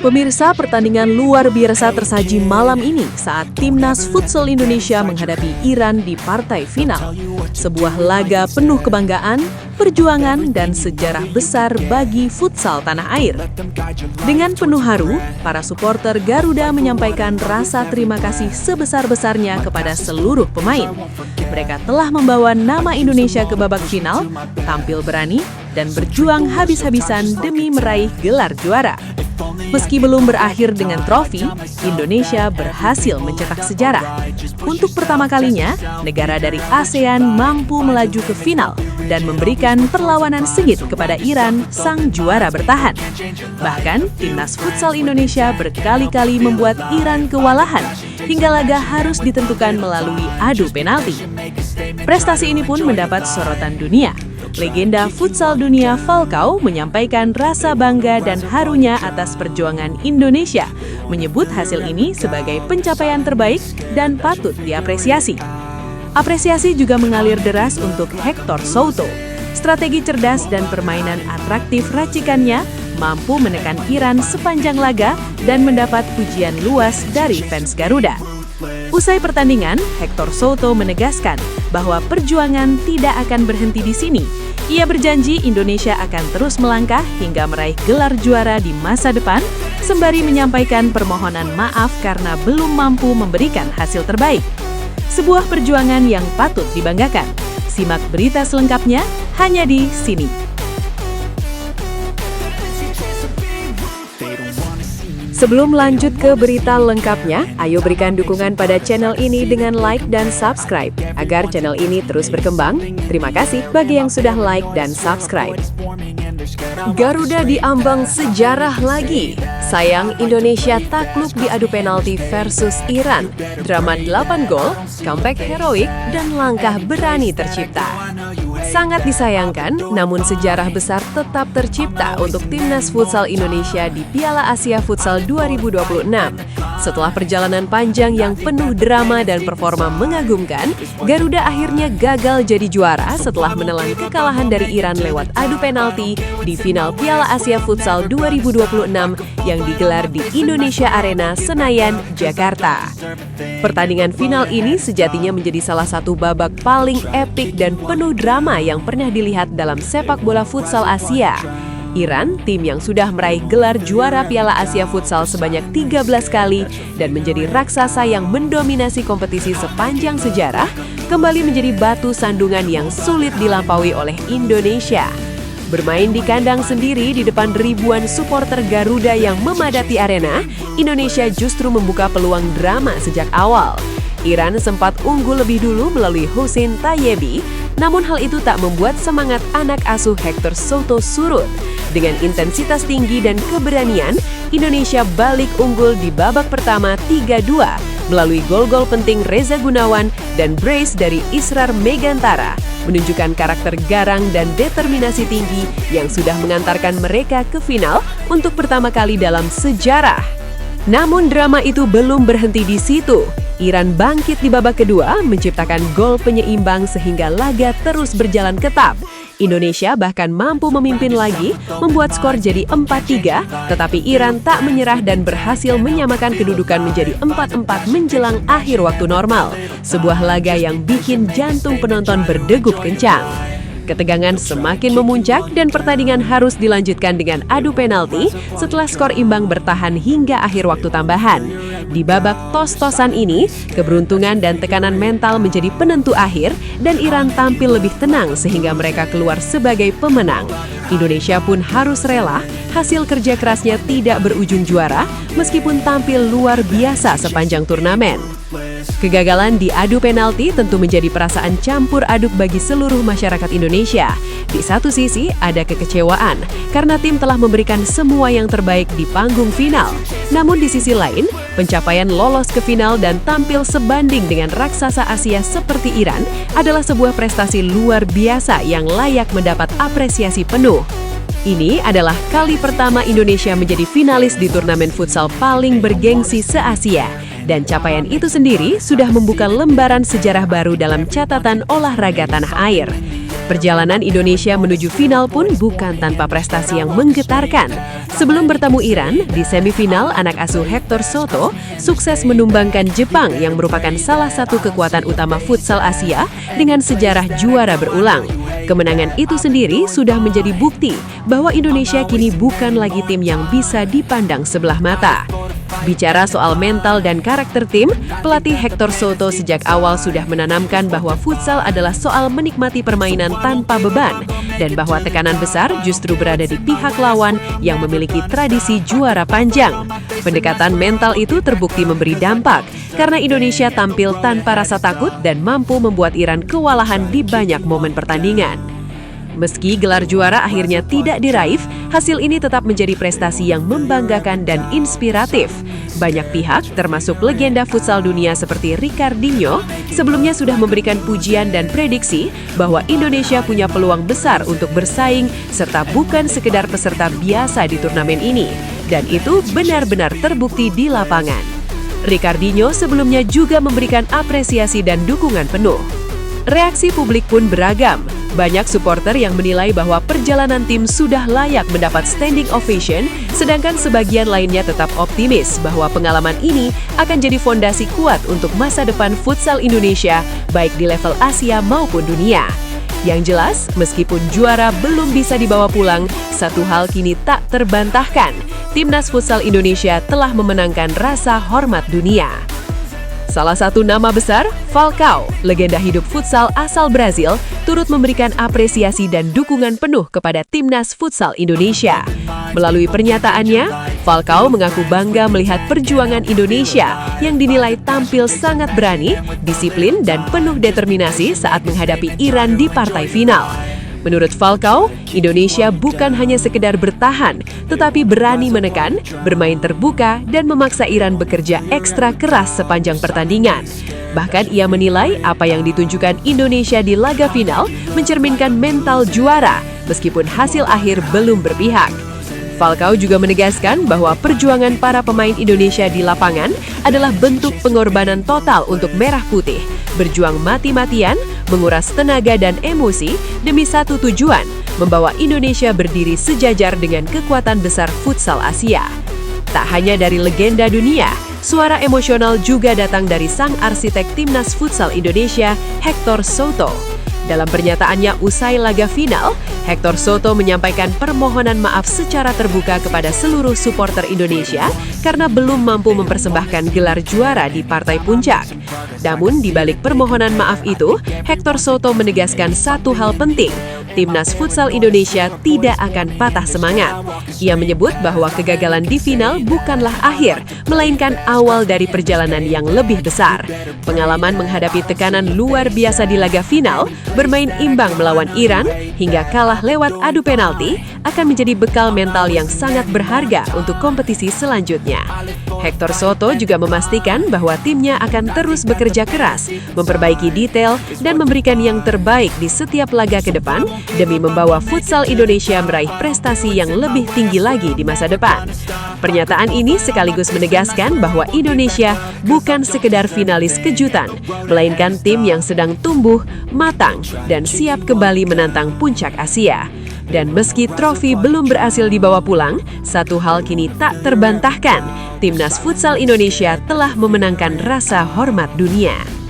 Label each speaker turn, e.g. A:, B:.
A: Pemirsa, pertandingan luar biasa tersaji malam ini saat Timnas Futsal Indonesia menghadapi Iran di partai final. Sebuah laga penuh kebanggaan, perjuangan, dan sejarah besar bagi futsal tanah air. Dengan penuh haru, para supporter Garuda menyampaikan rasa terima kasih sebesar-besarnya kepada seluruh pemain. Mereka telah membawa nama Indonesia ke babak final, tampil berani, dan berjuang habis-habisan demi meraih gelar juara. Meski belum berakhir dengan trofi, Indonesia berhasil mencetak sejarah. Untuk pertama kalinya, negara dari ASEAN mampu melaju ke final dan memberikan perlawanan sengit kepada Iran, sang juara bertahan. Bahkan, Timnas Futsal Indonesia berkali-kali membuat Iran kewalahan, hingga laga harus ditentukan melalui adu penalti. Prestasi ini pun mendapat sorotan dunia. Legenda futsal dunia Falcao menyampaikan rasa bangga dan harunya atas perjuangan Indonesia, menyebut hasil ini sebagai pencapaian terbaik dan patut diapresiasi. Apresiasi juga mengalir deras untuk Hector Souto. Strategi cerdas dan permainan atraktif racikannya mampu menekan Iran sepanjang laga dan mendapat pujian luas dari fans Garuda. Usai pertandingan, Hector Souto menegaskan bahwa perjuangan tidak akan berhenti di sini. Ia berjanji Indonesia akan terus melangkah hingga meraih gelar juara di masa depan, sembari menyampaikan permohonan maaf karena belum mampu memberikan hasil terbaik. Sebuah perjuangan yang patut dibanggakan. Simak berita selengkapnya hanya di sini. Sebelum lanjut ke berita lengkapnya, ayo berikan dukungan pada channel ini dengan like dan subscribe, agar channel ini terus berkembang. Terima kasih bagi yang sudah like dan subscribe. Garuda diambang sejarah lagi. Sayang Indonesia takluk di adu penalti versus Iran. Drama 8 gol, comeback heroik, dan langkah berani tercipta. Sangat disayangkan, namun sejarah besar tetap tercipta untuk Timnas Futsal Indonesia di Piala Asia Futsal 2026. Setelah perjalanan panjang yang penuh drama dan performa mengagumkan, Garuda akhirnya gagal jadi juara setelah menelan kekalahan dari Iran lewat adu penalti di final Piala Asia Futsal 2026 yang digelar di Indonesia Arena, Senayan, Jakarta. Pertandingan final ini sejatinya menjadi salah satu babak paling epik dan penuh drama yang pernah dilihat dalam sepak bola futsal Asia. Iran, tim yang sudah meraih gelar juara Piala Asia Futsal sebanyak 13 kali dan menjadi raksasa yang mendominasi kompetisi sepanjang sejarah, kembali menjadi batu sandungan yang sulit dilampaui oleh Indonesia. Bermain di kandang sendiri di depan ribuan supporter Garuda yang memadati arena, Indonesia justru membuka peluang drama sejak awal. Iran sempat unggul lebih dulu melalui Hussein Tayyebi, namun hal itu tak membuat semangat anak asuh Hector Souto surut. Dengan intensitas tinggi dan keberanian, Indonesia balik unggul di babak pertama 3-2 melalui gol-gol penting Reza Gunawan dan brace dari Israr Megantara, menunjukkan karakter garang dan determinasi tinggi yang sudah mengantarkan mereka ke final untuk pertama kali dalam sejarah. Namun drama itu belum berhenti di situ. Iran bangkit di babak kedua, menciptakan gol penyeimbang sehingga laga terus berjalan ketat. Indonesia bahkan mampu memimpin lagi, membuat skor jadi 4-3, tetapi Iran tak menyerah dan berhasil menyamakan kedudukan menjadi 4-4 menjelang akhir waktu normal. Sebuah laga yang bikin jantung penonton berdegup kencang. Ketegangan semakin memuncak dan pertandingan harus dilanjutkan dengan adu penalti setelah skor imbang bertahan hingga akhir waktu tambahan. Di babak tos-tosan ini, keberuntungan dan tekanan mental menjadi penentu akhir dan Iran tampil lebih tenang sehingga mereka keluar sebagai pemenang. Indonesia pun harus rela, hasil kerja kerasnya tidak berujung juara meskipun tampil luar biasa sepanjang turnamen. Kegagalan di adu penalti tentu menjadi perasaan campur aduk bagi seluruh masyarakat Indonesia. Di satu sisi ada kekecewaan karena tim telah memberikan semua yang terbaik di panggung final. Namun di sisi lain, pencapaian lolos ke final dan tampil sebanding dengan raksasa Asia seperti Iran adalah sebuah prestasi luar biasa yang layak mendapat apresiasi penuh. Ini adalah kali pertama Indonesia menjadi finalis di turnamen futsal paling bergengsi se-Asia. Dan capaian itu sendiri sudah membuka lembaran sejarah baru dalam catatan olahraga tanah air. Perjalanan Indonesia menuju final pun bukan tanpa prestasi yang menggetarkan. Sebelum bertemu Iran, di semifinal anak asuh Hector Soto sukses menumbangkan Jepang yang merupakan salah satu kekuatan utama futsal Asia dengan sejarah juara berulang. Kemenangan itu sendiri sudah menjadi bukti bahwa Indonesia kini bukan lagi tim yang bisa dipandang sebelah mata. Bicara soal mental dan karakter tim, pelatih Hector Soto sejak awal sudah menanamkan bahwa futsal adalah soal menikmati permainan tanpa beban dan bahwa tekanan besar justru berada di pihak lawan yang memiliki tradisi juara panjang. Pendekatan mental itu terbukti memberi dampak karena Indonesia tampil tanpa rasa takut dan mampu membuat Iran kewalahan di banyak momen pertandingan. Meski gelar juara akhirnya tidak diraih, hasil ini tetap menjadi prestasi yang membanggakan dan inspiratif. Banyak pihak, termasuk legenda futsal dunia seperti Ricardinho, sebelumnya sudah memberikan pujian dan prediksi bahwa Indonesia punya peluang besar untuk bersaing serta bukan sekedar peserta biasa di turnamen ini. Dan itu benar-benar terbukti di lapangan. Ricardinho sebelumnya juga memberikan apresiasi dan dukungan penuh. Reaksi publik pun beragam. Banyak supporter yang menilai bahwa perjalanan tim sudah layak mendapat standing ovation, sedangkan sebagian lainnya tetap optimis bahwa pengalaman ini akan jadi fondasi kuat untuk masa depan futsal Indonesia, baik di level Asia maupun dunia. Yang jelas, meskipun juara belum bisa dibawa pulang, satu hal kini tak terbantahkan. Timnas Futsal Indonesia telah memenangkan rasa hormat dunia. Salah satu nama besar, Falcao, legenda hidup futsal asal Brazil, turut memberikan apresiasi dan dukungan penuh kepada Timnas Futsal Indonesia. Melalui pernyataannya, Falcao mengaku bangga melihat perjuangan Indonesia yang dinilai tampil sangat berani, disiplin, dan penuh determinasi saat menghadapi Iran di partai final. Menurut Falcao, Indonesia bukan hanya sekedar bertahan, tetapi berani menekan, bermain terbuka, dan memaksa Iran bekerja ekstra keras sepanjang pertandingan. Bahkan ia menilai apa yang ditunjukkan Indonesia di laga final mencerminkan mental juara, meskipun hasil akhir belum berpihak. Falcao juga menegaskan bahwa perjuangan para pemain Indonesia di lapangan adalah bentuk pengorbanan total untuk Merah Putih, berjuang mati-matian, menguras tenaga dan emosi demi satu tujuan, membawa Indonesia berdiri sejajar dengan kekuatan besar futsal Asia. Tak hanya dari legenda dunia, suara emosional juga datang dari sang arsitek Timnas Futsal Indonesia, Hector Soto. Dalam pernyataannya usai laga final, Hector Soto menyampaikan permohonan maaf secara terbuka kepada seluruh supporter Indonesia karena belum mampu mempersembahkan gelar juara di partai puncak. Namun di balik permohonan maaf itu, Hector Soto menegaskan satu hal penting, Timnas Futsal Indonesia tidak akan patah semangat. Ia menyebut bahwa kegagalan di final bukanlah akhir, melainkan awal dari perjalanan yang lebih besar. Pengalaman menghadapi tekanan luar biasa di laga final, bermain imbang melawan Iran, hingga kalah lewat adu penalti, akan menjadi bekal mental yang sangat berharga untuk kompetisi selanjutnya. Hector Soto juga memastikan bahwa timnya akan terus bekerja keras, memperbaiki detail, dan memberikan yang terbaik di setiap laga ke depan, demi membawa futsal Indonesia meraih prestasi yang lebih tinggi lagi di masa depan. Pernyataan ini sekaligus menegaskan bahwa Indonesia bukan sekedar finalis kejutan, melainkan tim yang sedang tumbuh, matang, dan siap kembali menantang puncak Asia. Dan meski trofi belum berhasil dibawa pulang, satu hal kini tak terbantahkan, Timnas Futsal Indonesia telah memenangkan rasa hormat dunia.